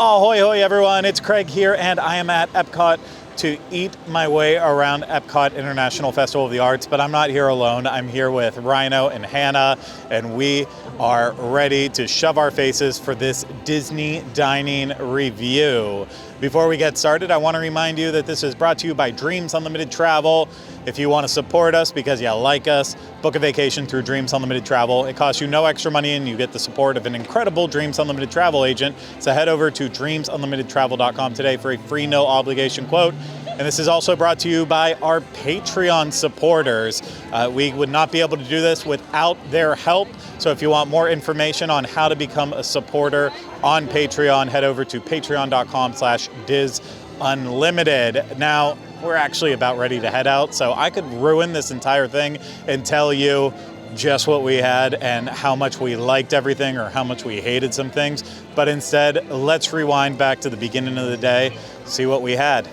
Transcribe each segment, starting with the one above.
Ahoy hoy everyone, it's Craig here and I am at EPCOT to eat my way around EPCOT International Festival of the Arts, but I'm not here alone. I'm here with Rhino and Hannah and we are ready to shove our faces for this Disney dining review. Before we get started, I want to remind you that this is brought to you by Dreams Unlimited Travel. If you want to support us because you like us, book a vacation through Dreams Unlimited Travel. It costs you no extra money and you get the support of an incredible Dreams Unlimited Travel agent. So head over to dreamsunlimitedtravel.com today for a free no obligation quote. And this is also brought to you by our Patreon supporters. We would not be able to do this without their help. So if you want more information on how to become a supporter on Patreon, head over to patreon.com/DISUnlimited. Now, we're actually about ready to head out, so I could ruin this entire thing and tell you just what we had and how much we liked everything or how much we hated some things. But instead, let's rewind back to the beginning of the day, see what we had.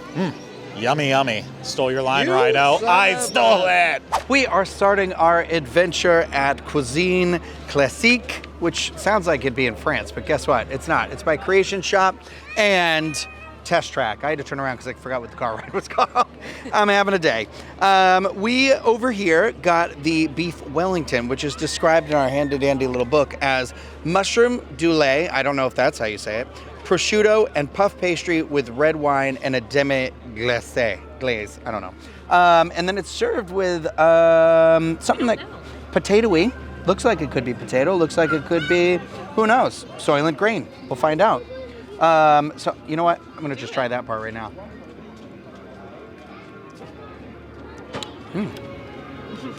Yummy, yummy. Stole your line, Rhino. I stole it. We are starting our adventure at Cuisine Classique, which sounds like it'd be in France, but guess what? It's not. It's by Creation Shop and Test Track. I had to turn around because I forgot what the car ride was called. I'm having a day. We over here got the beef Wellington, which is described in our handy-dandy little book as mushroom dulé, I don't know if that's how you say it, prosciutto and puff pastry with red wine and a demi-glace, I don't know. And then it's served with something like potato-y. Looks like it could be potato, looks like it could be, who knows, Soylent Green. We'll find out. So, you know what? I'm going to just try that part right now.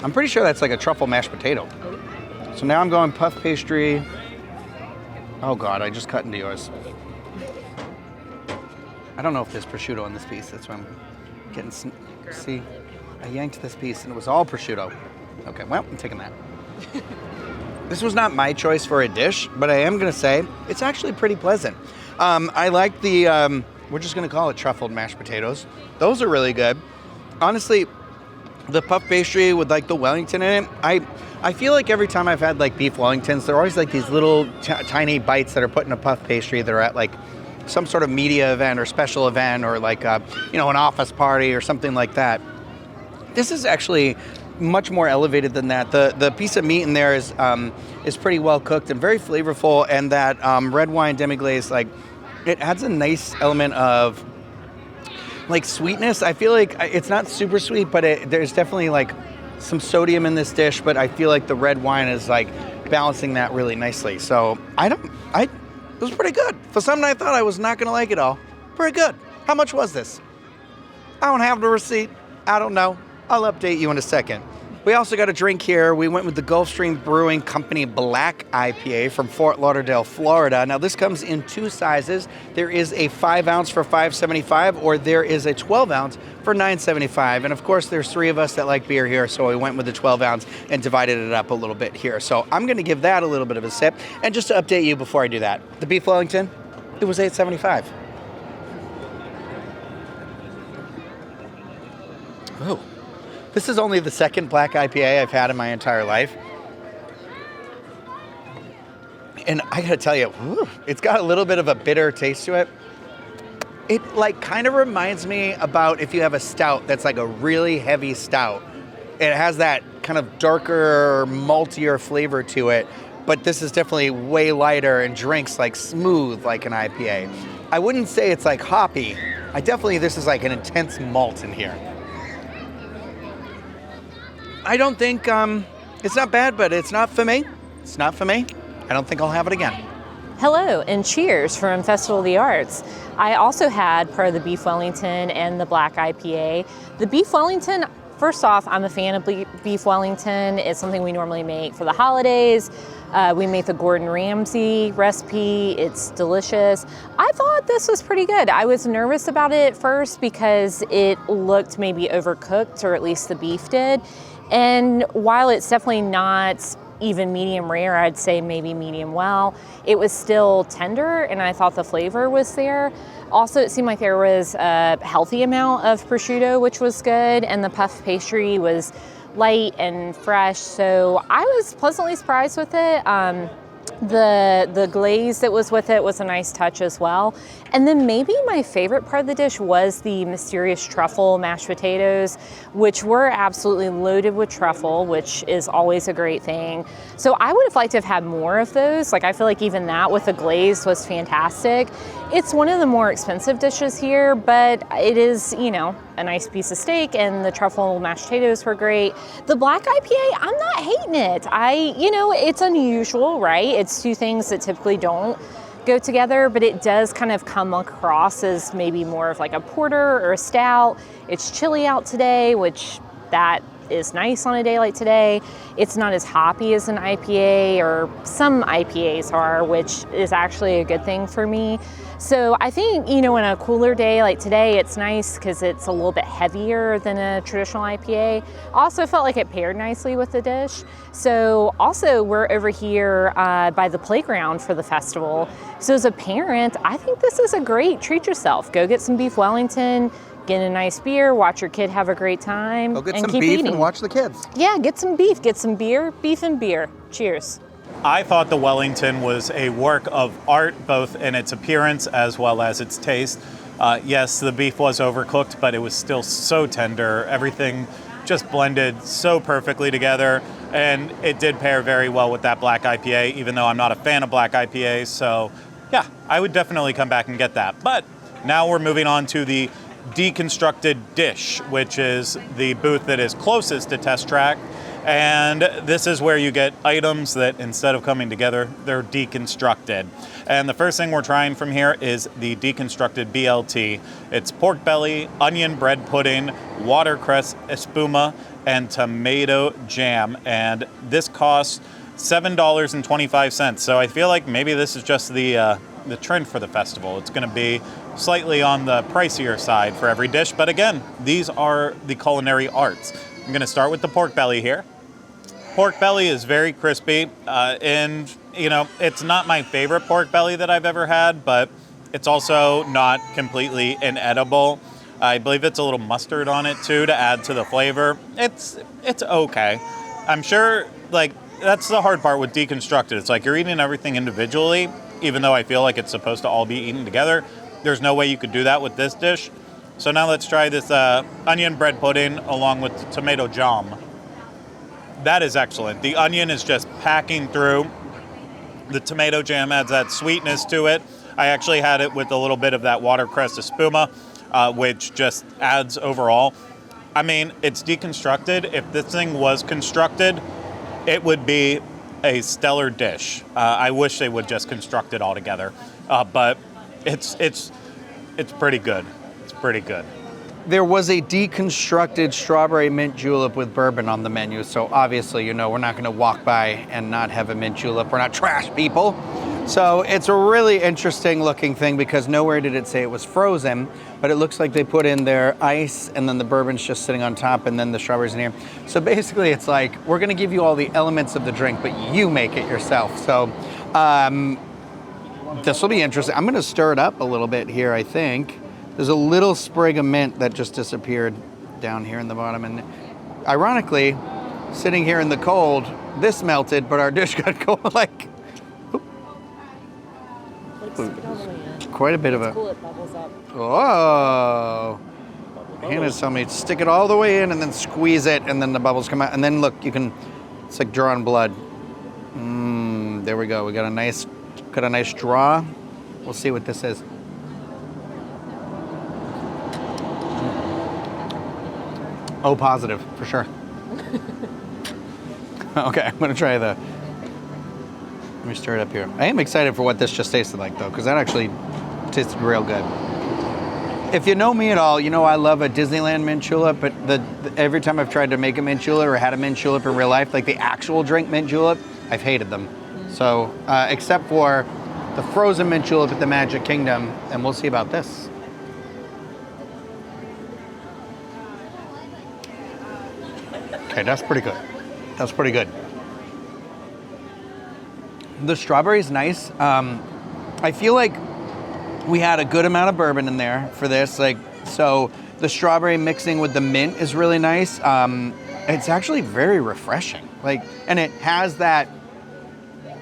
I'm pretty sure that's like a truffle mashed potato. So now I'm going puff pastry. Oh God, I just cut into yours. I don't know if there's prosciutto on this piece. That's why I'm getting, see, I yanked this piece and it was all prosciutto. Okay, well, I'm taking that. This was not my choice for a dish, but I am going to say it's actually pretty pleasant. I like the, we're just going to call it truffled mashed potatoes. Those are really good. Honestly, the puff pastry with like the Wellington in it, I feel like every time I've had like beef Wellingtons, they're always like these little tiny bites that are put in a puff pastry that are at like some sort of media event or special event or like, an office party or something like that. This is actually much more elevated than that. The piece of meat in there is pretty well cooked and very flavorful, and that red wine demi-glace, like, it adds a nice element of like sweetness. I feel like it's not super sweet, but there's definitely like some sodium in this dish, but I feel like the red wine is like balancing that really nicely. So it was pretty good. For something I thought I was not gonna like it all, pretty good. How much was this? I don't have the receipt. I don't know. I'll update you in a second. We also got a drink here. We went with the Gulfstream Brewing Company Black IPA from Fort Lauderdale, Florida. Now this comes in two sizes. There is a 5 ounce for $5.75, or there is a 12 ounce for $9.75. And of course there's three of us that like beer here, so we went with the 12 ounce and divided it up a little bit here. So I'm gonna give that a little bit of a sip. And just to update you before I do that, the beef Wellington, it was $8.75. Oh. This is only the second black IPA I've had in my entire life. And I gotta tell you, it's got a little bit of a bitter taste to it. It like kind of reminds me about if you have a stout that's like a really heavy stout. It has that kind of darker, maltier flavor to it, but this is definitely way lighter and drinks like smooth like an IPA. I wouldn't say it's like hoppy. This is like an intense malt in here. I don't think, it's not bad, but it's not for me. It's not for me. I don't think I'll have it again. Hello and cheers from Festival of the Arts. I also had part of the beef Wellington and the black IPA. The beef Wellington, first off, I'm a fan of beef Wellington. It's something we normally make for the holidays. We make the Gordon Ramsay recipe. It's delicious. I thought this was pretty good. I was nervous about it at first because it looked maybe overcooked, or at least the beef did. And while it's definitely not even medium rare, I'd say maybe medium well, it was still tender and I thought the flavor was there. Also, it seemed like there was a healthy amount of prosciutto, which was good, and the puff pastry was light and fresh, so I was pleasantly surprised with it. The glaze that was with it was a nice touch as well. And then maybe my favorite part of the dish was the mysterious truffle mashed potatoes, which were absolutely loaded with truffle, which is always a great thing. So I would have liked to have had more of those. Like, I feel like even that with the glaze was fantastic. It's one of the more expensive dishes here, but it is, you know, a nice piece of steak, and the truffle mashed potatoes were great. The black IPA, I'm not hating it. You know, it's unusual, right? It's two things that typically don't go together, but it does kind of come across as maybe more of like a porter or a stout. It's chilly out today, which that is nice on a day like today. It's not as hoppy as an IPA, or some IPAs are, which is actually a good thing for me. So I think, you know, in a cooler day like today, it's nice because it's a little bit heavier than a traditional IPA. Also felt like it paired nicely with the dish. So also we're over here by the playground for the festival. So as a parent, I think this is a great treat yourself. Go get some beef Wellington, get a nice beer, watch your kid have a great time. Go get and some keep beef eating. and watch the kids. Yeah, get some beef, get some beer, beef and beer. Cheers. I thought the Wellington was a work of art, both in its appearance as well as its taste. Yes, the beef was overcooked, but it was still so tender. Everything just blended so perfectly together, and it did pair very well with that black IPA, even though I'm not a fan of black IPAs. So yeah, I would definitely come back and get that. But now we're moving on to the Deconstructed Dish, which is the booth that is closest to Test Track. And this is where you get items that, instead of coming together, they're deconstructed. And the first thing we're trying from here is the deconstructed BLT. It's pork belly, onion bread pudding, watercress espuma, and tomato jam. And this costs $7.25. So I feel like maybe this is just the trend for the festival. It's going to be slightly on the pricier side for every dish. But again, these are the culinary arts. I'm going to start with the pork belly here. Pork belly is very crispy, and you know, it's not my favorite pork belly that I've ever had, but it's also not completely inedible. I believe it's a little mustard on it too to add to the flavor. It's okay. I'm sure, like, that's the hard part with Deconstructed. It's like you're eating everything individually, even though I feel like it's supposed to all be eaten together. There's no way you could do that with this dish. So now let's try this onion bread pudding along with tomato jam. That is excellent. The onion is just packing through. The tomato jam adds that sweetness to it. I actually had it with a little bit of that watercress espuma, which just adds overall. I mean, it's deconstructed. If this thing was constructed, it would be a stellar dish. I wish they would just construct it all together, but it's pretty good. It's pretty good. There was a deconstructed strawberry mint julep with bourbon on the menu, so obviously, you know, we're not going to walk by and not have a mint julep. We're not trash people. So it's a really interesting looking thing because nowhere did it say it was frozen, but it looks like they put in their ice and then the bourbon's just sitting on top and then the strawberries in here. So basically it's like, we're going to give you all the elements of the drink, but you make it yourself. So this will be interesting. I'm going to stir it up a little bit here, I think. There's a little sprig of mint that just disappeared down here in the bottom. And ironically, sitting here in the cold, this melted, but our dish got cold. Like quite a bit of a... Cool, it bubbles up. Oh. Hannah's telling me to stick it all the way in and then squeeze it and then the bubbles come out. And then look, you can, it's like drawing blood. There we go. We got a nice draw. We'll see what this is. Oh, positive, for sure. Okay, I'm gonna try let me stir it up here. I am excited for what this just tasted like though, because that actually tasted real good. If you know me at all, you know I love a Disneyland mint julep, but every time I've tried to make a mint julep or had a mint julep in real life, like the actual drink mint julep, I've hated them. So, except for the frozen mint julep at the Magic Kingdom, and we'll see about this. Okay, that's pretty good. That's pretty good. The strawberry's nice. I feel like we had a good amount of bourbon in there for this. Like, so the strawberry mixing with the mint is really nice. It's actually very refreshing. Like, and it has that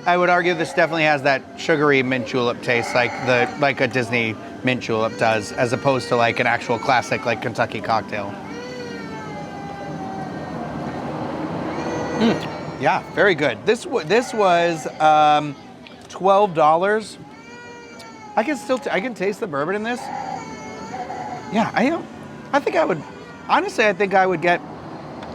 I would argue this definitely has that sugary mint julep taste, like a Disney mint julep does, as opposed to like an actual classic like Kentucky cocktail. Yeah, very good. This was $12. I can taste the bourbon in this. Yeah, I think I would. Honestly, I think I would get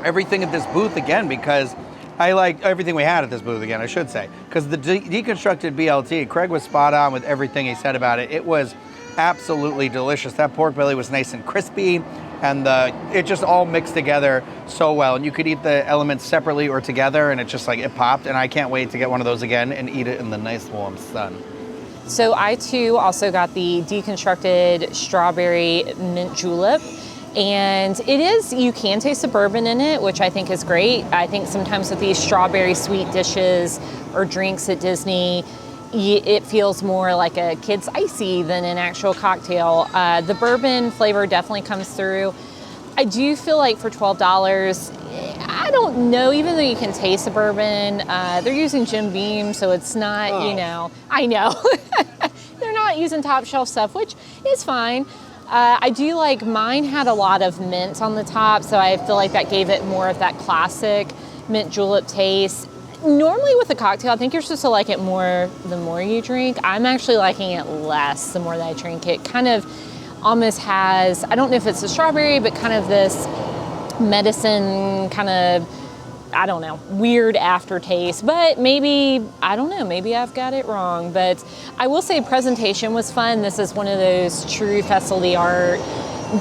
everything at this booth again because I like everything we had at this booth again. I should say because the deconstructed BLT, Craig was spot on with everything he said about it. It was absolutely delicious. That pork belly was nice and crispy, and it just all mixed together so well. And you could eat the elements separately or together, and it just like it popped. And I can't wait to get one of those again and eat it in the nice warm sun. So I too also got the deconstructed strawberry mint julep. And it is, you can taste the bourbon in it, which I think is great. I think sometimes with these strawberry sweet dishes or drinks at Disney, it feels more like a kid's icy than an actual cocktail. The bourbon flavor definitely comes through. I do feel like for $12, I don't know, even though you can taste the bourbon, they're using Jim Beam, so it's not, I know. They're not using top shelf stuff, which is fine. I do like, mine had a lot of mint on the top, so I feel like that gave it more of that classic mint julep taste. Normally with a cocktail, I think you're supposed to like it more the more you drink. I'm actually liking it less the more that I drink it. Kind of almost has, I don't know if it's the strawberry, but kind of this medicine kind of, I don't know, weird aftertaste. But maybe, I don't know, maybe I've got it wrong. But I will say presentation was fun. This is one of those true Festival of the Art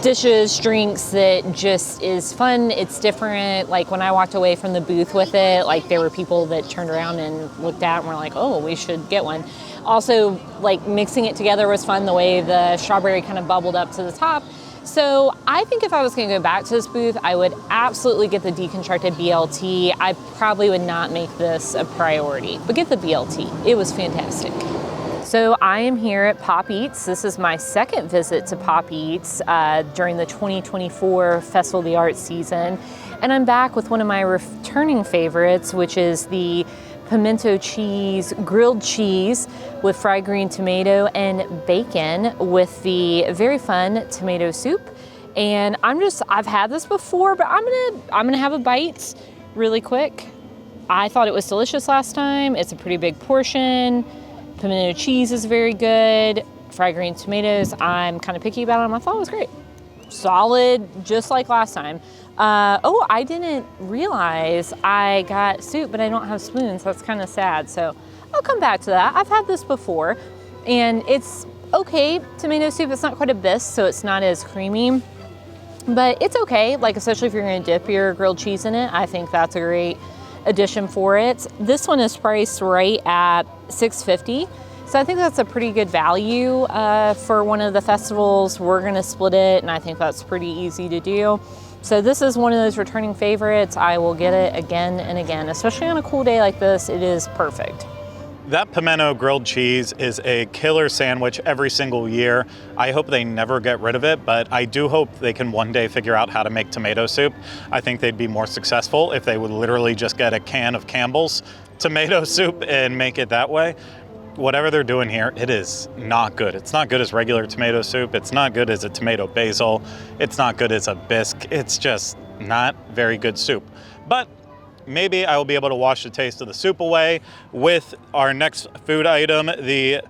dishes, drinks that just is fun. It's different. Like when I walked away from the booth with it, like there were people that turned around and looked at it and were like, oh, we should get one. Also, like mixing it together was fun, the way the strawberry kind of bubbled up to the top. So I think if I was going to go back to this booth, I would absolutely get the deconstructed BLT. I probably would not make this a priority, but get the BLT. It was fantastic. So I am here at Pop Eats. This is my second visit to Pop Eats during the 2024 Festival of the Arts season. And I'm back with one of my returning favorites, which is the pimento cheese, grilled cheese with fried green tomato and bacon with the very fun tomato soup. And I've had this before, but I'm gonna have a bite really quick. I thought it was delicious last time. It's a pretty big portion. Pimento cheese is very good. Fried green tomatoes, I'm kind of picky about them. I thought it was great. Solid, just like last time. I didn't realize I got soup, but I don't have spoons. That's kind of sad. So I'll come back to that. I've had this before, and it's okay. Tomato soup, it's not quite a bisque, so it's not as creamy, but it's okay. Like, especially if you're going to dip your grilled cheese in it, I think that's a great addition for it. This one is priced right at $6.50. So I think that's a pretty good value for one of the festivals. We're gonna split it, and I think that's pretty easy to do. So this is one of those returning favorites. I will get it again and again, especially on a cool day like this. It is perfect. That pimento grilled cheese is a killer sandwich every single year. I hope they never get rid of it, but I do hope they can one day figure out how to make tomato soup. I think they'd be more successful if they would literally just get a can of Campbell's tomato soup and make it that way. Whatever they're doing here, it is not good. It's not good as regular tomato soup. It's not good as a tomato basil. It's not good as a bisque. It's just not very good soup. But maybe I will be able to wash the taste of the soup away with our next food item, the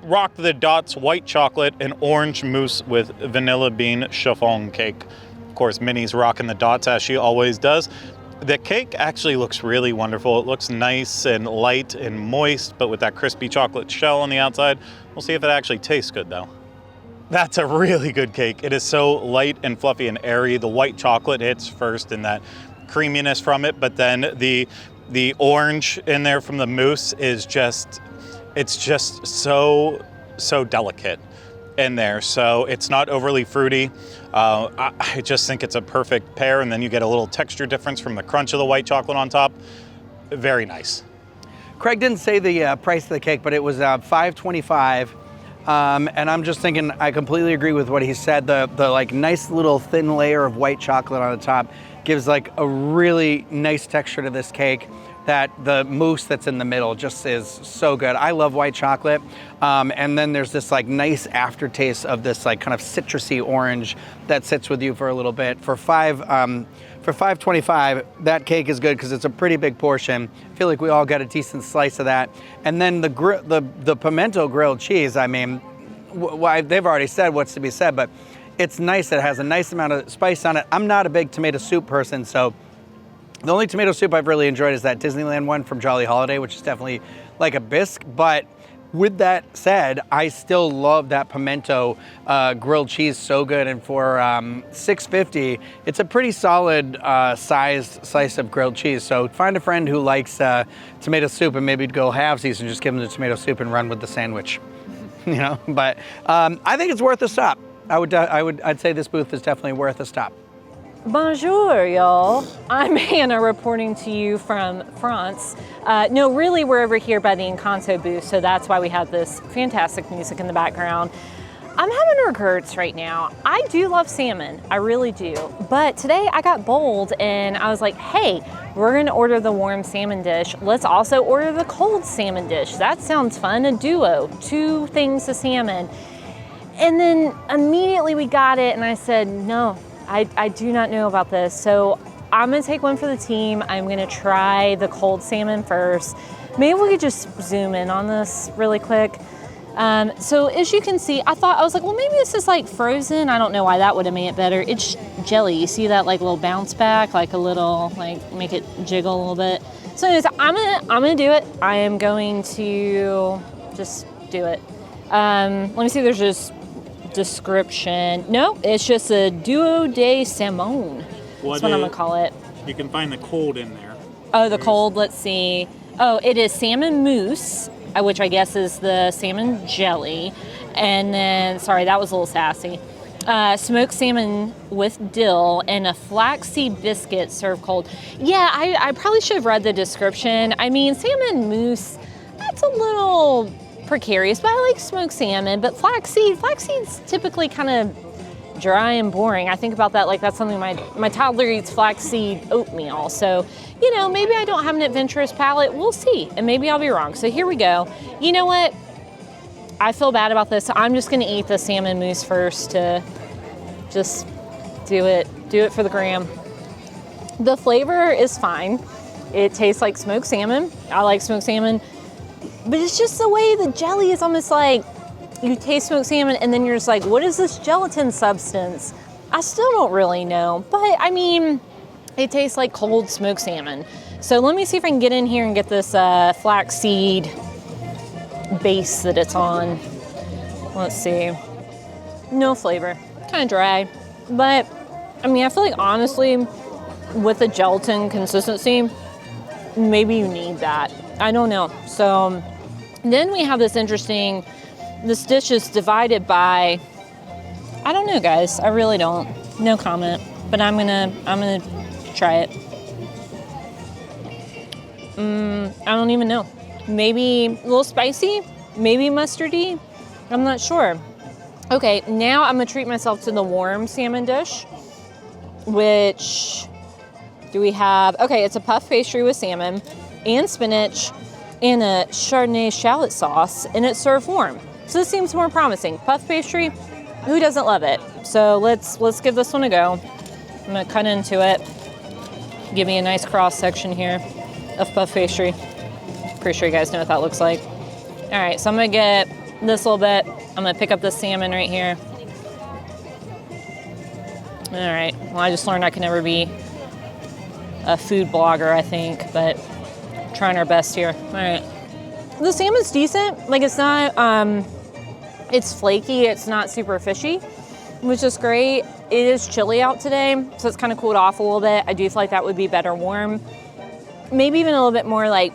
Rock the Dots white chocolate and orange mousse with vanilla bean chiffon cake. Of course, Minnie's rocking the dots as she always does. The cake actually looks really wonderful. It looks nice and light and moist, but with that crispy chocolate shell on the outside. We'll see if it actually tastes good though. That's a really good cake. It is so light and fluffy and airy. The white chocolate hits first in that creaminess from it, but then the orange in there from the mousse is just, it's just so delicate in there. So it's not overly fruity. I just think it's a perfect pair, and then you get a little texture difference from the crunch of the white chocolate on top. Very nice. Craig didn't say the price of the cake, but it was $5.25. And I'm just thinking, I completely agree with what he said. The like nice little thin layer of white chocolate on the top gives like a really nice texture to this cake. that the mousse that's in the middle just is so good. I love white chocolate. And then there's this like nice aftertaste of this like kind of citrusy orange that sits with you for a little bit. For $5.25, that cake is good because it's a pretty big portion. I feel like we all got a decent slice of that. And then the pimento grilled cheese, I mean, they've already said what's to be said, but it's nice. It has a nice amount of spice on it. I'm not a big tomato soup person, so the only tomato soup I've really enjoyed is that Disneyland one from Jolly Holiday, which is definitely like a bisque. But with that said, I still love that pimento grilled cheese so good. And for $6.50, it's a pretty solid sized slice of grilled cheese. So find a friend who likes tomato soup and maybe go halvesies and just give them the tomato soup and run with the sandwich. You know, but I think it's worth a stop. I'd say this booth is definitely worth a stop. Bonjour, y'all. I'm Hannah reporting to you from France. No, really, we're over here by the Encanto booth, so that's why we have this fantastic music in the background. I'm having regrets right now. I do love salmon, I really do. But today I got bold and I was like, hey, we're gonna order the warm salmon dish. Let's also order the cold salmon dish. That sounds fun, a duo, 2 things of salmon. And then immediately we got it and I said, no, I do not know about this. So I'm gonna take one for the team. I'm gonna try the cold salmon first. Maybe we could just zoom in on this really quick. So as you can see, I was like, well, maybe this is like frozen. I don't know why that would have made it better. It's jelly. You see that like little bounce back, like a little, like make it jiggle a little bit. So anyways, I'm gonna do it. I am going to just do it. Let me see if there's just description. No, it's just a duo de salmon. That's what I'm gonna call it. You can find the cold in there. Oh, the cold, let's see. Oh, it is salmon mousse, which I guess is the salmon jelly. And then, sorry, that was a little sassy. Smoked salmon with dill and a flaxseed biscuit served cold. Yeah, I probably should have read the description. I mean, salmon mousse, that's a little precarious, but I like smoked salmon. But flaxseed's typically kind of dry and boring. I think about that like that's something my toddler eats, flaxseed oatmeal. So, you know, maybe I don't have an adventurous palate. We'll see, and maybe I'll be wrong. So here we go. You know what? I feel bad about this. So I'm just gonna eat the salmon mousse first to just do it for the gram. The flavor is fine. It tastes like smoked salmon. I like smoked salmon, but it's just the way the jelly is almost like you taste smoked salmon and then you're just like, what is this gelatin substance? I still don't really know, but I mean, it tastes like cold smoked salmon. So let me see if I can get in here and get this flaxseed base that it's on. Let's see. No flavor, kind of dry. But I mean, I feel like honestly, with the gelatin consistency, maybe you need that. I don't know. So then we have this dish is divided by, I don't know, guys. I really don't. No comment. But I'm gonna try it. I don't even know. Maybe a little spicy, maybe mustardy. I'm not sure. Okay, now I'm gonna treat myself to the warm salmon dish, which do we have? Okay, it's a puff pastry with salmon and spinach and a Chardonnay shallot sauce, and it's served warm. So this seems more promising. Puff pastry, who doesn't love it? So let's give this one a go. I'm gonna cut into it. Give me a nice cross section here of puff pastry. Pretty sure you guys know what that looks like. All right, so I'm gonna get this little bit. I'm gonna pick up the salmon right here. All right, well, I just learned I can never be a food blogger, I think, but trying our best here. All right. The salmon's decent. Like, it's not, it's flaky. It's not super fishy, which is great. It is chilly out today, so it's kind of cooled off a little bit. I do feel like that would be better warm. Maybe even a little bit more like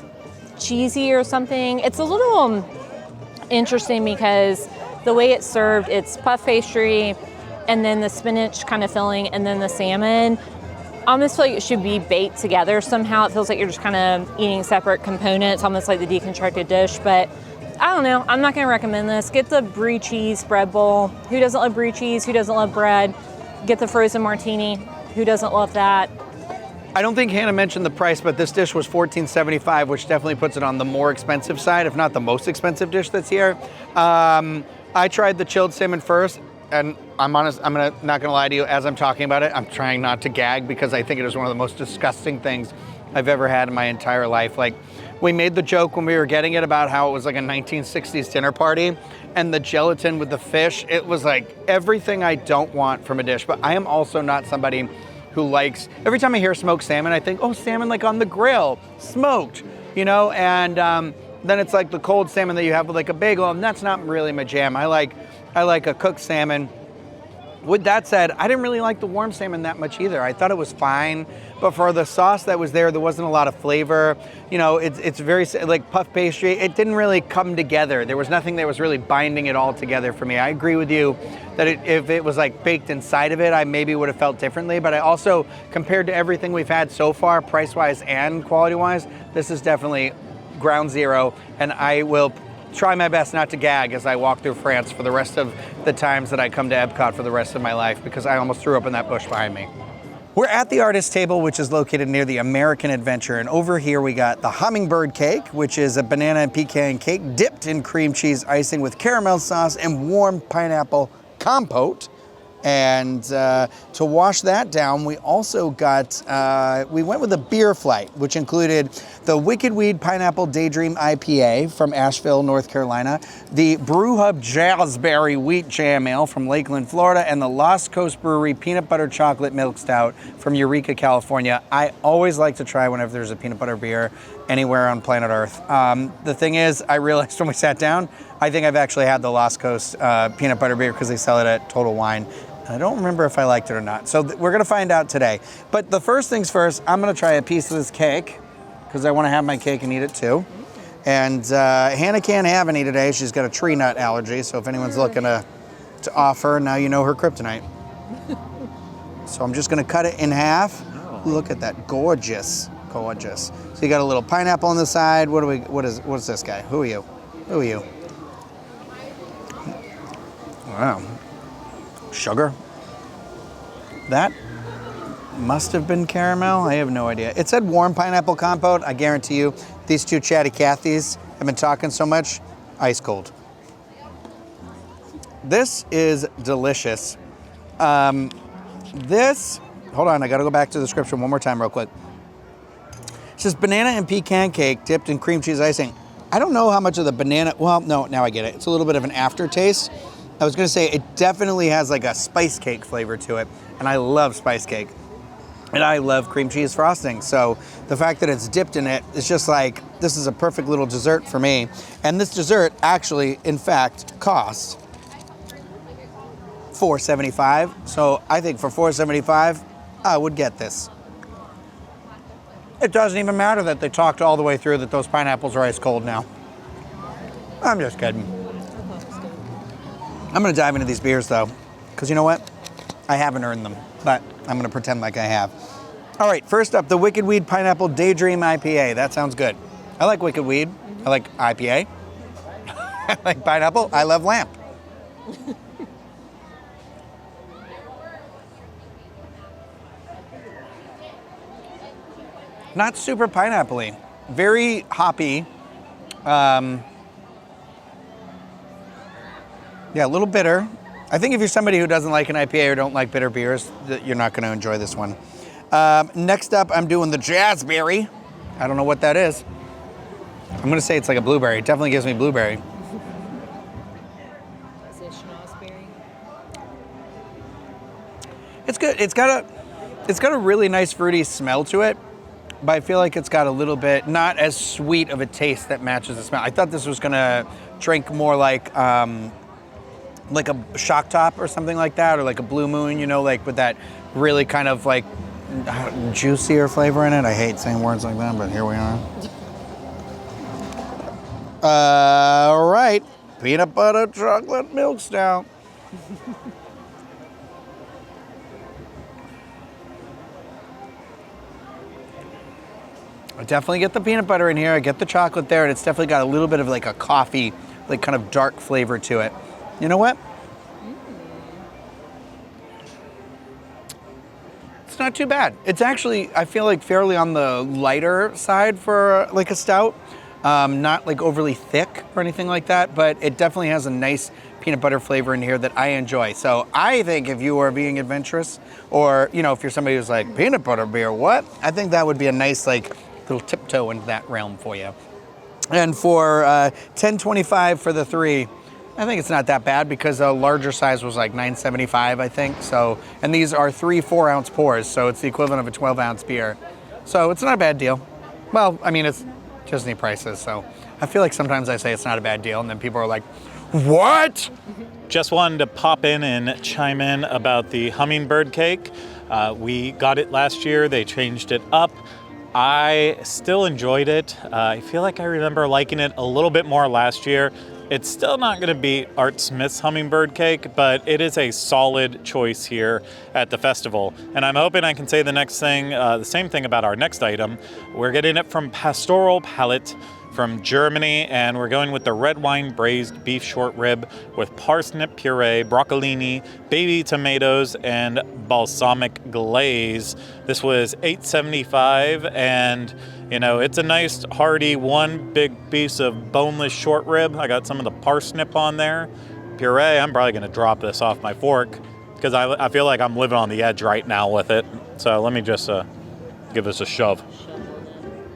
cheesy or something. It's a little interesting because the way it's served, it's puff pastry and then the spinach kind of filling and then the salmon. I almost feel like it should be baked together somehow. It feels like you're just kind of eating separate components, almost like the Deconstructed Dish, but I don't know. I'm not gonna recommend this. Get the brie cheese bread bowl. Who doesn't love brie cheese? Who doesn't love bread? Get the frozen martini. Who doesn't love that? I don't think Hannah mentioned the price, but this dish was $14.75, which definitely puts it on the more expensive side, if not the most expensive dish that's here. I tried the chilled salmon first, and I'm honest, not gonna lie to you, as I'm talking about it, I'm trying not to gag because I think it is one of the most disgusting things I've ever had in my entire life. Like, we made the joke when we were getting it about how it was like a 1960s dinner party, and the gelatin with the fish, it was like everything I don't want from a dish. But I am also not somebody who likes, every time I hear smoked salmon, I think, oh, salmon like on the grill, smoked, you know? And then it's like the cold salmon that you have with like a bagel, and that's not really my jam. I like a cooked salmon. With that said, I didn't really like the warm salmon that much either. I thought it was fine, but for the sauce that was there wasn't a lot of flavor. You know, it's very, like puff pastry, it didn't really come together. There was nothing that was really binding it all together for me. I agree with you that if it was like baked inside of it, I maybe would have felt differently, but I also, compared to everything we've had so far, price-wise and quality-wise, this is definitely ground zero, and I will try my best not to gag as I walk through France for the rest of the times that I come to EPCOT for the rest of my life, because I almost threw up in that bush behind me. We're at the artist table, which is located near the American Adventure, and over here we got the hummingbird cake, which is a banana and pecan cake dipped in cream cheese icing with caramel sauce and warm pineapple compote. And to wash that down, we also got, we went with a beer flight, which included the Wicked Weed Pineapple Daydream IPA from Asheville, North Carolina, the Brew Hub Jazzberry Wheat Jam Ale from Lakeland, Florida, and the Lost Coast Brewery Peanut Butter Chocolate Milk Stout from Eureka, California. I always like to try whenever there's a peanut butter beer anywhere on planet Earth. The thing is, I realized when we sat down, I think I've actually had the Lost Coast peanut butter beer because they sell it at Total Wine. I don't remember if I liked it or not. So we're gonna find out today. But the first things first, I'm gonna try a piece of this cake because I wanna have my cake and eat it too. And Hannah can't have any today. She's got a tree nut allergy. So if anyone's looking to offer, now you know her kryptonite. So I'm just gonna cut it in half. Look at that, gorgeous, gorgeous. So you got a little pineapple on the side. What's this guy? Who are you? Who are you? Wow. Sugar. That must have been caramel. I have no idea. It said warm pineapple compote. I guarantee you, these two chatty Cathys have been talking so much, ice cold. This is delicious. This, hold on, I gotta go back to the description one more time real quick. It says banana and pecan cake dipped in cream cheese icing. I don't know how much of the banana, well, no, now I get it. It's a little bit of an aftertaste. I was gonna say it definitely has like a spice cake flavor to it, and I love spice cake. And I love cream cheese frosting, so the fact that it's dipped in it, it's just like, this is a perfect little dessert for me. And this dessert actually, in fact, costs $4.75. So I think for $4.75, I would get this. It doesn't even matter that they talked all the way through that those pineapples are ice cold now. I'm just kidding. I'm gonna dive into these beers though, because you know what? I haven't earned them, but I'm gonna pretend like I have. All right, first up, the Wicked Weed Pineapple Daydream IPA. That sounds good. I like Wicked Weed. I like IPA. I like pineapple. I love lamp. Not super pineapple-y. Very hoppy. Yeah, a little bitter. I think if you're somebody who doesn't like an IPA or don't like bitter beers, you're not gonna enjoy this one. Next up, I'm doing the Jazzberry. I don't know what that is. I'm gonna say it's like a blueberry. It definitely gives me blueberry. Is it schnozberry? It's good. It's got a really nice fruity smell to it, but I feel like it's got a little bit, not as sweet of a taste that matches the smell. I thought this was gonna drink more like a shock top or something like that, or like a Blue Moon, you know, like with that really kind of like juicier flavor in it. I hate saying words like that, but here we are. All right, peanut butter chocolate milk stout. I definitely get the peanut butter in here. I get the chocolate there, and it's definitely got a little bit of like a coffee, like kind of dark flavor to it. You know what? It's not too bad. It's actually, I feel like, fairly on the lighter side for like a stout. Not like overly thick or anything like that, but it definitely has a nice peanut butter flavor in here that I enjoy. So I think if you are being adventurous, or you know, if you're somebody who's like, peanut butter beer, what? I think that would be a nice like little tiptoe into that realm for you. And for $10.25 for the 3, I think it's not that bad because a larger size was like $9.75, I think. So, and these are 3 4-ounce pours, so it's the equivalent of a 12-ounce beer. So it's not a bad deal. Well, I mean, it's Disney prices, so I feel like sometimes I say it's not a bad deal, and then people are like, what? Just wanted to pop in and chime in about the hummingbird cake. We got it last year. They changed it up. I still enjoyed it. I feel like I remember liking it a little bit more last year. It's still not going to beat Art Smith's hummingbird cake, but it is a solid choice here at the festival. And I'm hoping I can say the same thing about our next item. We're getting it from Pastoral Palate from Germany, and we're going with the red wine braised beef short rib with parsnip puree, broccolini, baby tomatoes, and balsamic glaze. This was $8.75, and you know, it's a nice hearty one big piece of boneless short rib. I got some of the parsnip on there. Puree, I'm probably gonna drop this off my fork because I feel like I'm living on the edge right now with it. So let me just give this a shove.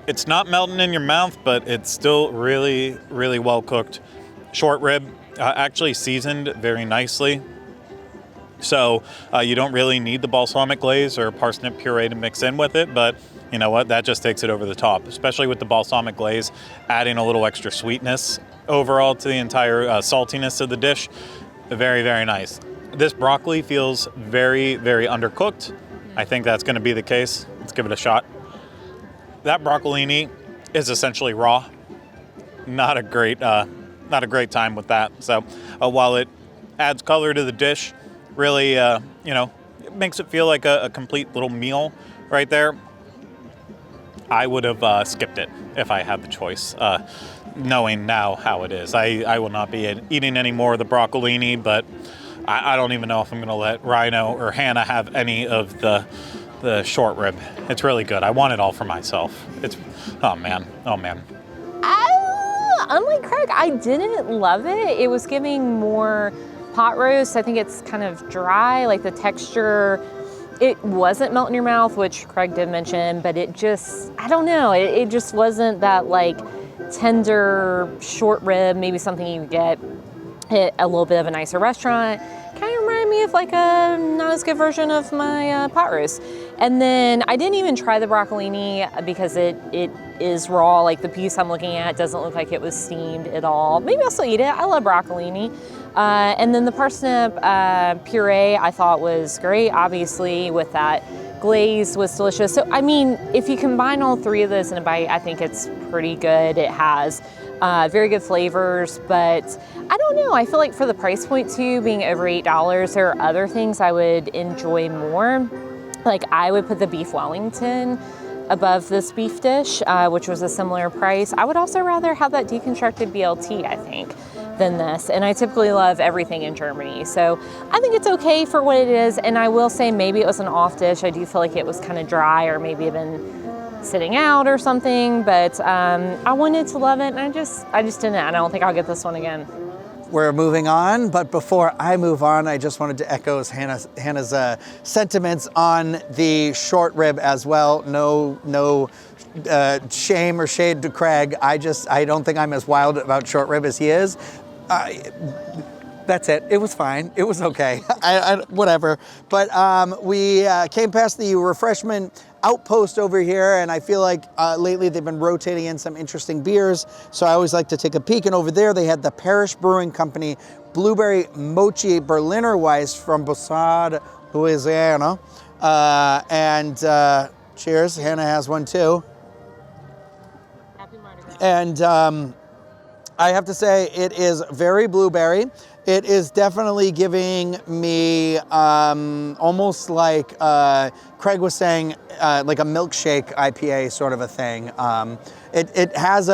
It's not melting in your mouth, but it's still really, really well cooked. Short rib, actually seasoned very nicely. So you don't really need the balsamic glaze or parsnip puree to mix in with it, but you know what? That just takes it over the top, especially with the balsamic glaze, adding a little extra sweetness overall to the entire saltiness of the dish. Very, very nice. This broccoli feels very, very undercooked. I think that's going to be the case. Let's give it a shot. That broccolini is essentially raw. Not a great time with that. So while it adds color to the dish, really, it makes it feel like a complete little meal right there. I would have skipped it if I had the choice, knowing now how it is. I will not be eating any more of the broccolini, but I don't even know if I'm going to let Rhino or Hannah have any of the short rib. It's really good. I want it all for myself. Oh man. Unlike Craig, I didn't love it. It was giving more pot roast. I think it's kind of dry, like the texture. It wasn't melt in your mouth, which Craig did mention, but it just, I don't know. It just wasn't that like tender short rib, maybe something you get at a little bit of a nicer restaurant. Kind of reminded me of like a not as good version of my pot roast. And then I didn't even try the broccolini because it is raw. Like the piece I'm looking at doesn't look like it was steamed at all. Maybe I'll still eat it. I love broccolini. And then the parsnip puree I thought was great, obviously, with that glaze was delicious. So, I mean, if you combine all 3 of those in a bite, I think it's pretty good. It has very good flavors, but I don't know. I feel like for the price point too, being over $8, there are other things I would enjoy more. Like I would put the beef Wellington above this beef dish, which was a similar price. I would also rather have that deconstructed BLT, I think, than this. And I typically love everything in Germany. So I think it's okay for what it is. And I will say maybe it was an off dish. I do feel like it was kind of dry or maybe even sitting out or something, but I wanted to love it and I just didn't. And I don't think I'll get this one again. We're moving on, but before I move on, I just wanted to echo Hannah's sentiments on the short rib as well. No shame or shade to Craig. I don't think I'm as wild about short rib as he is. That's it. It was fine. It was okay. Whatever. But we came past the refreshment outpost over here, and I feel like lately they've been rotating in some interesting beers. So I always like to take a peek. And over there they had the Parish Brewing Company Blueberry Mochi Berliner Weiss from Bossard, Louisiana. Cheers. Hannah has one too. Happy Mardi Gras. And I have to say it is very blueberry. It is definitely giving me almost like Craig was saying, like a milkshake IPA sort of a thing. It has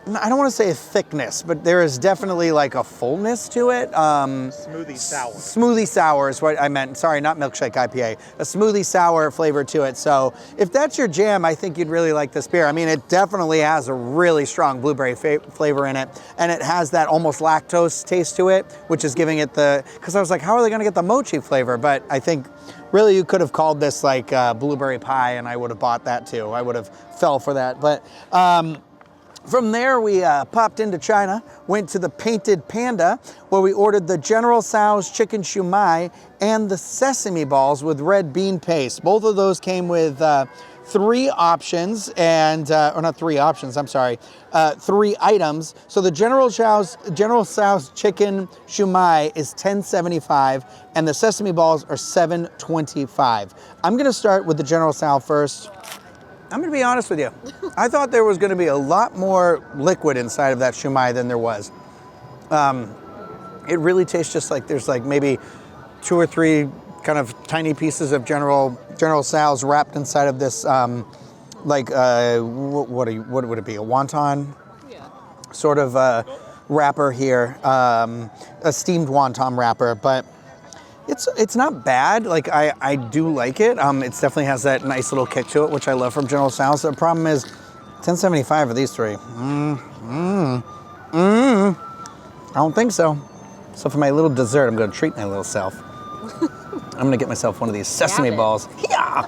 I don't want to say a thickness, but there is definitely like a fullness to it. Smoothie sour. Smoothie sour is what I meant. Sorry, not milkshake IPA. A smoothie sour flavor to it. So if that's your jam, I think you'd really like this beer. I mean, it definitely has a really strong blueberry flavor in it. And it has that almost lactose taste to it, which is giving it because I was like, how are they going to get the mochi flavor? But I think really you could have called this like blueberry pie, and I would have bought that too. I would have fell for that. But from there, we popped into China, went to the Painted Panda, where we ordered the General Tso's chicken shumai and the sesame balls with red bean paste. Both of those came with 3 options, and or not 3 options, I'm sorry, 3 items. So the General Tso's chicken shumai is $10.75, and the sesame balls are $7.25. I'm gonna start with the General Tso first. I'm gonna be honest with you. I thought there was gonna be a lot more liquid inside of that shumai than there was. It really tastes just like there's like maybe 2 or 3 kind of tiny pieces of General Tso's wrapped inside of this, what would it be? A wonton sort of wrapper here, a steamed wonton wrapper, but it's not bad. Like I do like it. It definitely has that nice little kick to it, which I love from General Tso's. The problem is $10.75 for these 3. I don't think so. So for my little dessert, I'm gonna treat my little self. I'm gonna get myself one of these sesame balls. Yeah.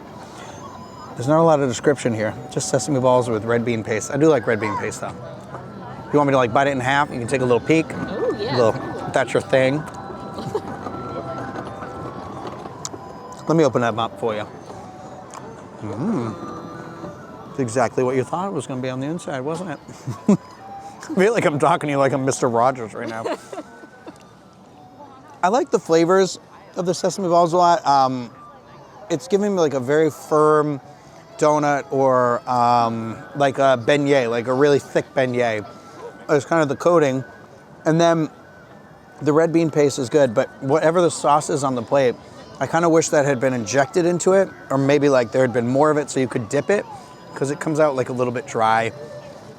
There's not a lot of description here. Just sesame balls with red bean paste. I do like red bean paste though. If you want me to like bite it in half, you can take a little peek. Oh yeah. If that's your thing. Let me open that up for you. It's exactly what you thought it was going to be on the inside, wasn't it? I feel like I'm talking to you like I'm Mr. Rogers right now. I like the flavors of the sesame balls a lot. It's giving me like a very firm donut or like a beignet, like a really thick beignet. It's kind of the coating. And then the red bean paste is good, but whatever the sauce is on the plate, I kind of wish that had been injected into it, or maybe like there had been more of it so you could dip it, because it comes out like a little bit dry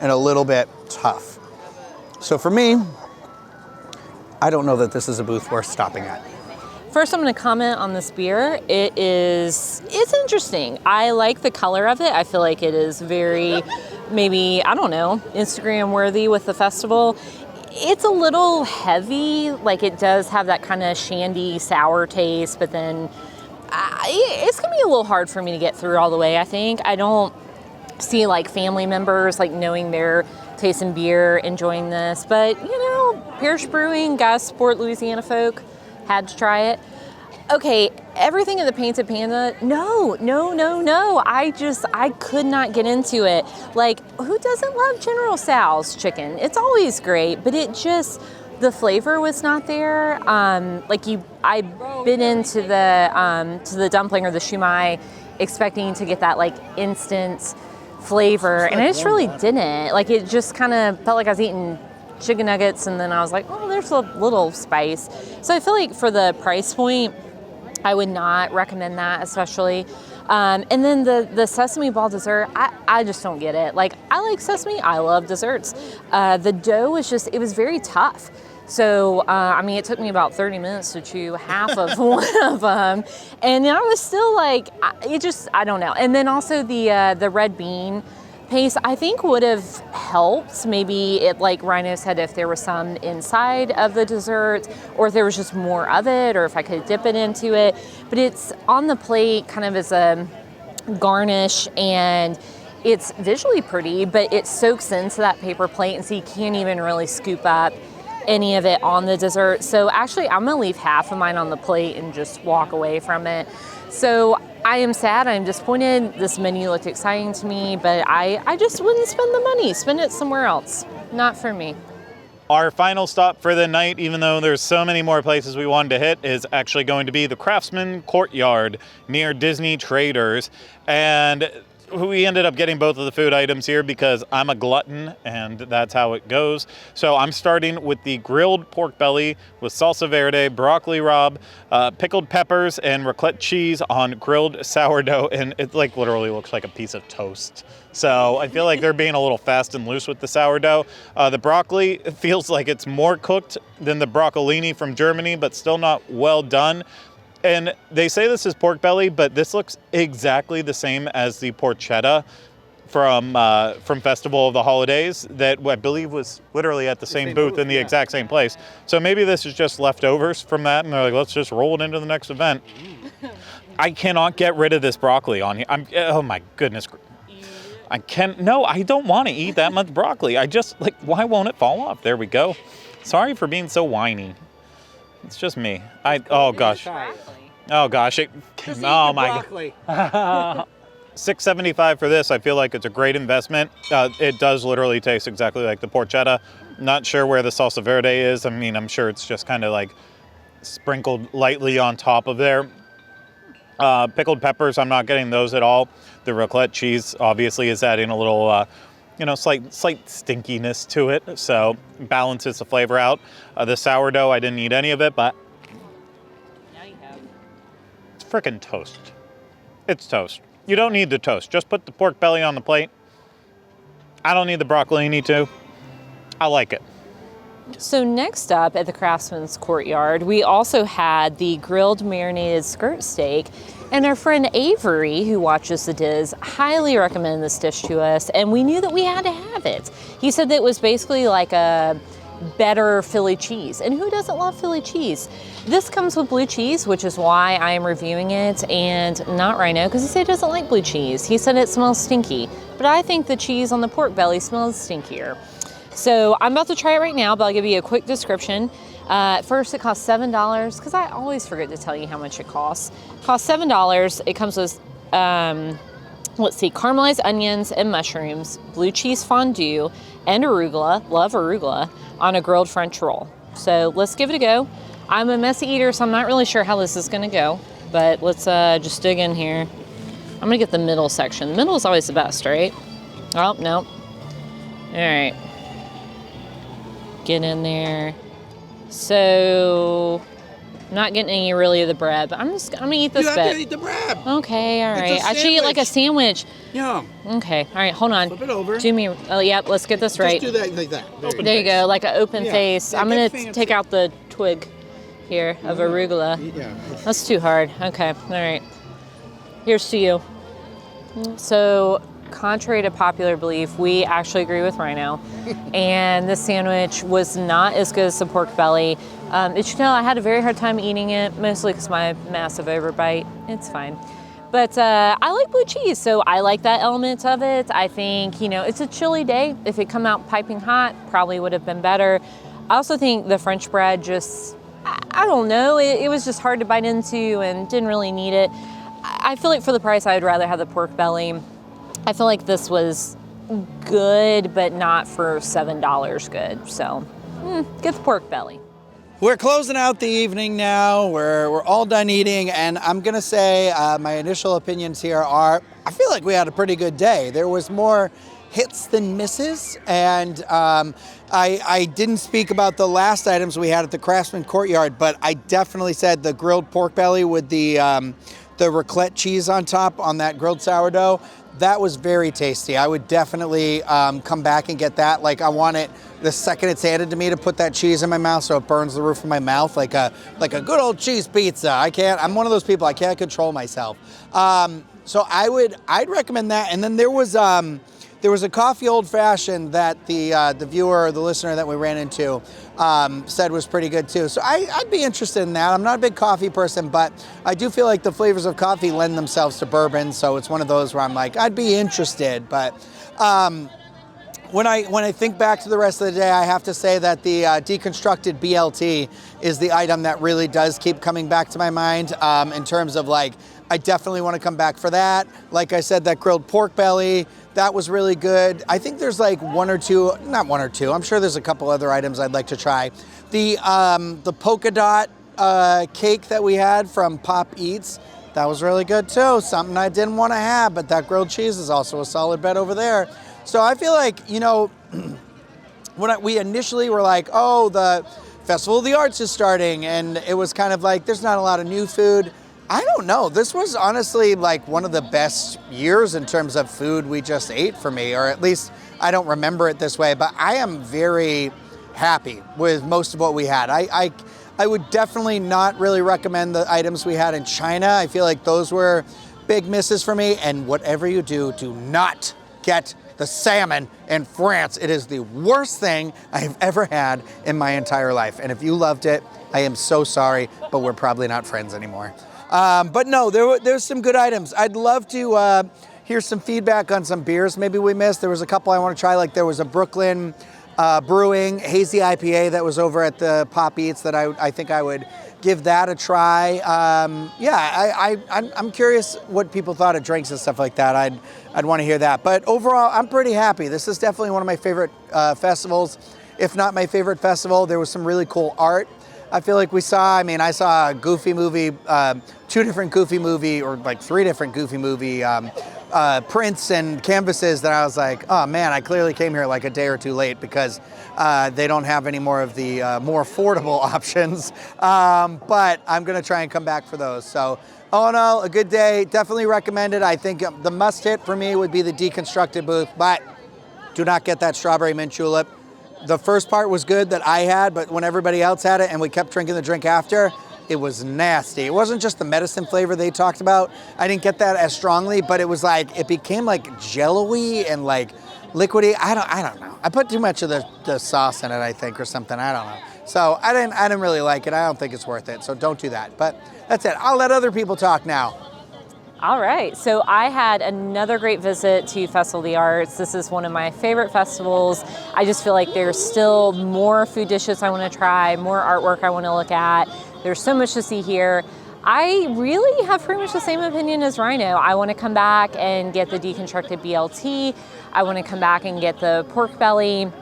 and a little bit tough. So for me, I don't know that this is a booth worth stopping at. First, I'm going to comment on this beer. It's interesting. I like the color of it. I feel like it is very, maybe, I don't know, Instagram worthy with the festival. It's a little heavy, like it does have that kind of shandy sour taste, but then it's gonna be a little hard for me to get through all the way, I think. I don't see like family members like knowing their taste in beer, enjoying this, but Parrish Brewing, guys support Louisiana folk, had to try it. Okay, everything in the Painted Panda, no. I could not get into it. Like, who doesn't love General Tso's chicken? It's always great, but the flavor was not there. I bit into the dumpling or the shumai expecting to get that like instant flavor, and I just really didn't. Like, it just kind of felt like I was eating chicken nuggets, and then I was like, oh, there's a little spice. So I feel like for the price point, I would not recommend that, especially. And then the sesame ball dessert, I just don't get it. Like, I like sesame, I love desserts. The dough it was very tough. So, it took me about 30 minutes to chew half of one of them. And I was still like, I don't know. And then also the red bean paste, I think would have helped. Maybe it, like Rhino said, if there was some inside of the dessert, or if there was just more of it, or if I could dip it into it. But it's on the plate kind of as a garnish, and it's visually pretty, but it soaks into that paper plate, and so you can't even really scoop up any of it on the dessert. So actually, I'm gonna leave half of mine on the plate and just walk away from it. So I am sad, I'm disappointed. This menu looked exciting to me, but I just wouldn't spend the money. Spend it somewhere else. Not for me. Our final stop for the night, even though there's so many more places we wanted to hit, is actually going to be the Craftsman Courtyard near Disney Traders. And we ended up getting both of the food items here because I'm a glutton and that's how it goes. So I'm starting with the grilled pork belly with salsa verde, broccoli rabe, pickled peppers, and raclette cheese on grilled sourdough. And it like literally looks like a piece of toast. So I feel like they're being a little fast and loose with the sourdough. The broccoli feels like it's more cooked than the broccolini from Germany, but still not well done. And they say this is pork belly, but this looks exactly the same as the porchetta from Festival of the Holidays that I believe was literally at the same booth in the exact same place. So maybe this is just leftovers from that, and they're like, let's just roll it into the next event. I cannot get rid of this broccoli on here. Oh my goodness. No, I don't want to eat that much broccoli. I just, like, why won't it fall off? There we go. Sorry for being so whiny. It's just me. Oh gosh. Oh gosh. Oh my God. $6.75 for this. I feel like it's a great investment. It does literally taste exactly like the porchetta. Not sure where the salsa verde is. I mean, I'm sure it's just kind of like sprinkled lightly on top of there. Pickled peppers, I'm not getting those at all. The raclette cheese obviously is adding a little, slight stinkiness to it, so balances the flavor out. The sourdough, I didn't eat any of it, but Now you have. it's frickin' toast. It's toast. You don't need the toast. Just put the pork belly on the plate. I don't need the broccolini too. I like it. So next up at the Craftsman's Courtyard, we also had the grilled marinated skirt steak. And our friend Avery, who watches the DIS, highly recommended this dish to us, and we knew that we had to have it. He said that it was basically like a better Philly cheese. And who doesn't love Philly cheese? This comes with blue cheese, which is why I am reviewing it, and not Rhino, because he said he doesn't like blue cheese. He said it smells stinky. But I think the cheese on the pork belly smells stinkier. So I'm about to try it right now, but I'll give you a quick description. First, it costs $7, because I always forget to tell you how much it costs. It costs $7. It comes with, caramelized onions and mushrooms, blue cheese fondue, and arugula, love arugula, on a grilled French roll. So let's give it a go. I'm a messy eater, so I'm not really sure how this is gonna go, but let's just dig in here. I'm gonna get the middle section. The middle is always the best, right? Oh, no. All right. Get in there. So, I'm not getting any really of the bread, but I'm gonna eat this bit. You have to eat the bread. Okay, all right. I should eat like a sandwich. Yeah. Okay, all right, hold on. Flip it over. Do me, oh yeah, let's get this right. Just do that like that. There you go, like an open face. Yeah, I'm gonna get fancy. take out the twig here of arugula. Yeah. That's too hard. Okay, all right. Here's to you. So, contrary to popular belief, we actually agree with Rhino. And this sandwich was not as good as the pork belly. As you know, I had a very hard time eating it, mostly because my massive overbite. It's fine. But I like blue cheese, so I like that element of it. I think, it's a chilly day. If it come out piping hot, probably would have been better. I also think the French bread just, I don't know, it was just hard to bite into and didn't really need it. I feel like for the price, I'd rather have the pork belly. I feel like this was good, but not for $7 good. So, get the pork belly. We're closing out the evening now. We're all done eating, and I'm gonna say my initial opinions here are, I feel like we had a pretty good day. There was more hits than misses, and I didn't speak about the last items we had at the Craftsman Courtyard, but I definitely said the grilled pork belly with the raclette cheese on top on that grilled sourdough. That was very tasty. I would definitely come back and get that. Like, I want it the second it's handed to me to put that cheese in my mouth so it burns the roof of my mouth like a good old cheese pizza. I'm one of those people, I can't control myself. So I'd recommend that. And then there was a coffee old fashioned that the viewer or the listener that we ran into said was pretty good too. So I'd be interested in that. I'm not a big coffee person, but I do feel like the flavors of coffee lend themselves to bourbon. So it's one of those where I'm like, I'd be interested. But when I think back to the rest of the day, I have to say that the deconstructed BLT is the item that really does keep coming back to my mind in terms of like, I definitely want to come back for that. Like I said, that grilled pork belly, that was really good. I think there's like not one or two. I'm sure there's a couple other items I'd like to try. The polka dot cake that we had from Pop Eats, That was really good too. Something I didn't want to have, but that grilled cheese is also a solid bet over there. So I feel like, when we initially were like, oh, the Festival of the Arts is starting, and it was kind of like, there's not a lot of new food. I don't know. This was honestly like one of the best years in terms of food we just ate for me, or at least I don't remember it this way, but I am very happy with most of what we had. I would definitely not really recommend the items we had in China. I feel like those were big misses for me, and whatever you do not get the salmon in France. It is the worst thing I've ever had in my entire life. And if you loved it, I am so sorry, but we're probably not friends anymore. But no, there's some good items. I'd love to hear some feedback on some beers maybe we missed. There was a couple I want to try, like there was a Brooklyn Brewing Hazy IPA that was over at the Pop Eats that I think I would give that a try. I'm curious what people thought of drinks and stuff like that. I'd want to hear that. But overall, I'm pretty happy. This is definitely one of my favorite festivals, if not my favorite festival. There was some really cool art. I feel like I saw a Goofy movie, 2 different Goofy movie, or like 3 different Goofy movie prints and canvases that I was like, oh man, I clearly came here like a day or 2 late because they don't have any more of the more affordable options. But I'm gonna try and come back for those. So all in all, a good day. Definitely recommend it. I think the must hit for me would be the Deconstructed booth, but do not get that strawberry mint julep. The first part was good that I had, but when everybody else had it and we kept drinking the drink after, it was nasty. It wasn't just the medicine flavor they talked about. I didn't get that as strongly, but it was like, it became like jello-y and like liquidy. I don't know. I put too much of the sauce in it, I think, or something. I don't know. So I didn't really like it. I don't think it's worth it. So don't do that. But that's it. I'll let other people talk now. All right, so I had another great visit to Festival of the Arts. This is one of my favorite festivals. I just feel like there's still more food dishes I want to try, more artwork I want to look at. There's so much to see here. I really have pretty much the same opinion as Rhino. I want to come back and get the deconstructed BLT. I want to come back and get the pork belly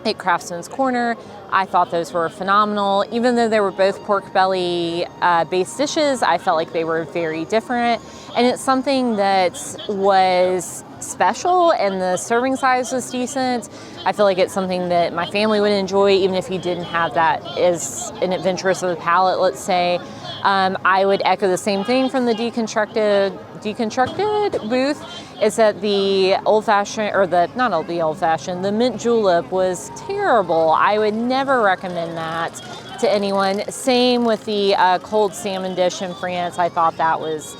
at Craftsman's Corner. I thought those were phenomenal. Even though they were both pork belly based dishes, I felt like they were very different. And it's something that was special and the serving size was decent. I feel like it's something that my family would enjoy, even if you didn't have that as an adventurous of a palate, let's say. I would echo the same thing from the deconstructed booth. Is that the the mint julep was terrible. I would never recommend that to anyone. Same with the cold salmon dish in France. I thought that was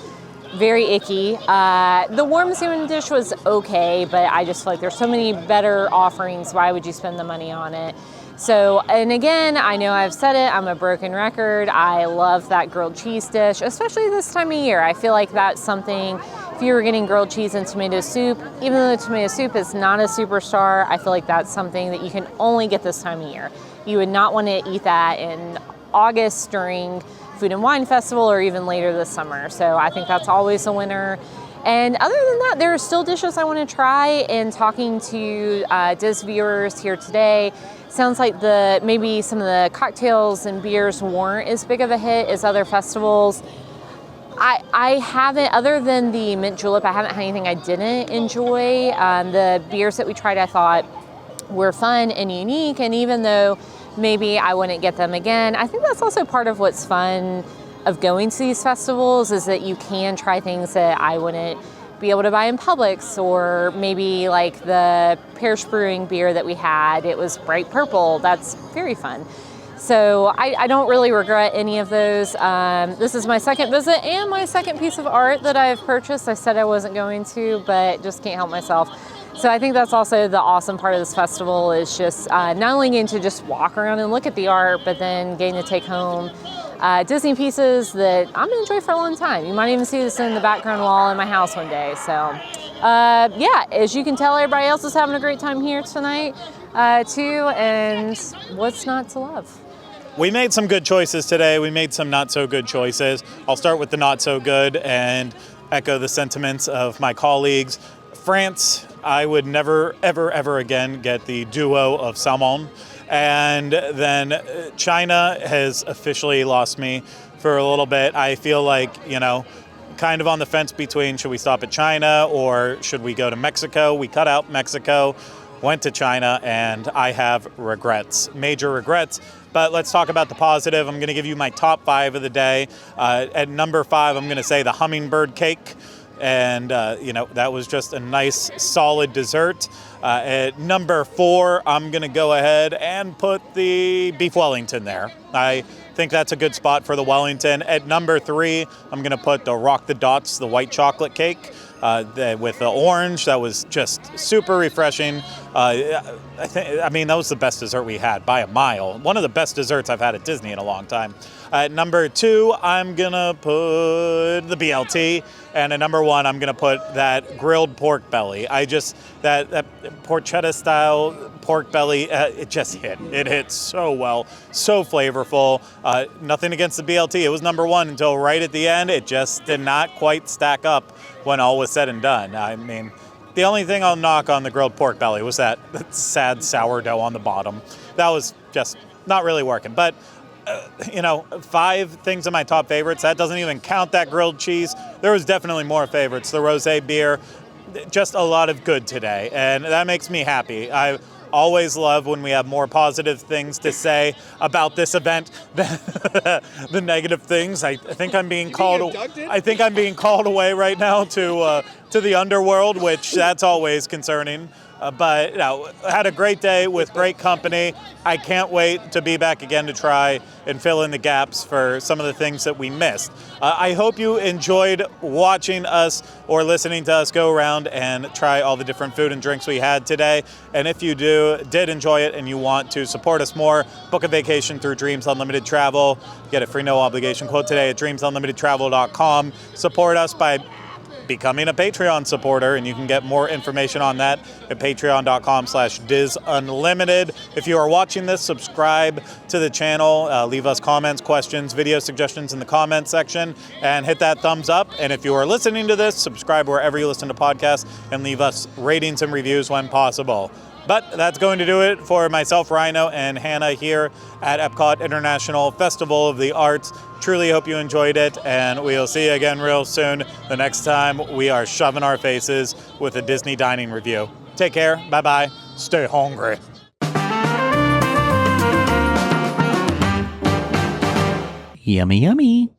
very icky. The warm salmon dish was okay, but I just feel like there's so many better offerings. Why would you spend the money on it? So, and again, I know I've said it, I'm a broken record. I love that grilled cheese dish, especially this time of year. I feel like that's something, if you were getting grilled cheese and tomato soup, even though the tomato soup is not a superstar, I feel like that's something that you can only get this time of year. You would not want to eat that in August during Food and Wine Festival or even later this summer. So I think that's always a winner. And other than that, there are still dishes I want to try. And talking to DIS viewers here today, sounds like maybe some of the cocktails and beers weren't as big of a hit as other festivals. I haven't, other than the mint julep, I haven't had anything I didn't enjoy. The beers that we tried, I thought were fun and unique. And even though maybe I wouldn't get them again, I think that's also part of what's fun of going to these festivals, is that you can try things that I wouldn't be able to buy in Publix, or maybe like the Parish Brewing beer that we had. It was bright purple. That's very fun. So I don't really regret any of those. This is my second visit and my second piece of art that I've purchased. I said I wasn't going to, but just can't help myself. So I think that's also the awesome part of this festival, is just not only getting to just walk around and look at the art, but then getting to take home Disney pieces that I'm gonna enjoy for a long time. You might even see this in the background wall in my house one day. So yeah, as you can tell, everybody else is having a great time here tonight too, and what's not to love? We made some good choices today. We made some not so good choices. I'll start with the not so good and echo the sentiments of my colleagues. France, I would never, ever, ever again get the duo of salmon. And then China has officially lost me for a little bit. I feel like, kind of on the fence between should we stop at China or should we go to Mexico. We cut out Mexico, went to China, and I have regrets, major regrets. But let's talk about the positive. I'm going to give you my top 5 of the day. At number 5, I'm going to say the hummingbird cake. And, that was just a nice, solid dessert. At number 4, I'm going to go ahead and put the beef Wellington there. I think that's a good spot for the Wellington. At number 3, I'm going to put the Rock the Dots, the white chocolate cake. With the orange, that was just super refreshing. That was the best dessert we had by a mile. One of the best desserts I've had at Disney in a long time. At number 2, I'm gonna put the BLT, and at number 1, I'm gonna put that grilled pork belly. That porchetta style pork belly, it just hit. It hit so well, so flavorful. Nothing against the BLT. It was number 1 until right at the end. It just did not quite stack up when all was said and done. I mean, the only thing I'll knock on the grilled pork belly was that sad sourdough on the bottom. That was just not really working. But, 5 things in my top favorites. That doesn't even count that grilled cheese. There was definitely more favorites. The rosé beer, just a lot of good today. And that makes me happy. I always love when we have more positive things to say about this event than the negative things. I think I'm being called. I think I'm being called away right now to the underworld, which that's always concerning. But had a great day with great company. I can't wait to be back again to try and fill in the gaps for some of the things that we missed. I hope you enjoyed watching us or listening to us go around and try all the different food and drinks we had today. And if you did enjoy it and you want to support us more, book a vacation through Dreams Unlimited Travel. Get a free no obligation quote today at dreamsunlimitedtravel.com. Support us by becoming a Patreon supporter, and you can get more information on that at patreon.com/disunlimited. If you are watching this, subscribe to the channel, leave us comments, questions, video suggestions in the comments section, and hit that thumbs up. And if you are listening to this, subscribe wherever you listen to podcasts and leave us ratings and reviews when possible. But that's going to do it for myself, Rhino, and Hannah here at EPCOT International Festival of the Arts. Truly hope you enjoyed it, and we'll see you again real soon the next time we are shoving our faces with a Disney dining review. Take care. Bye-bye. Stay hungry. Yummy, yummy.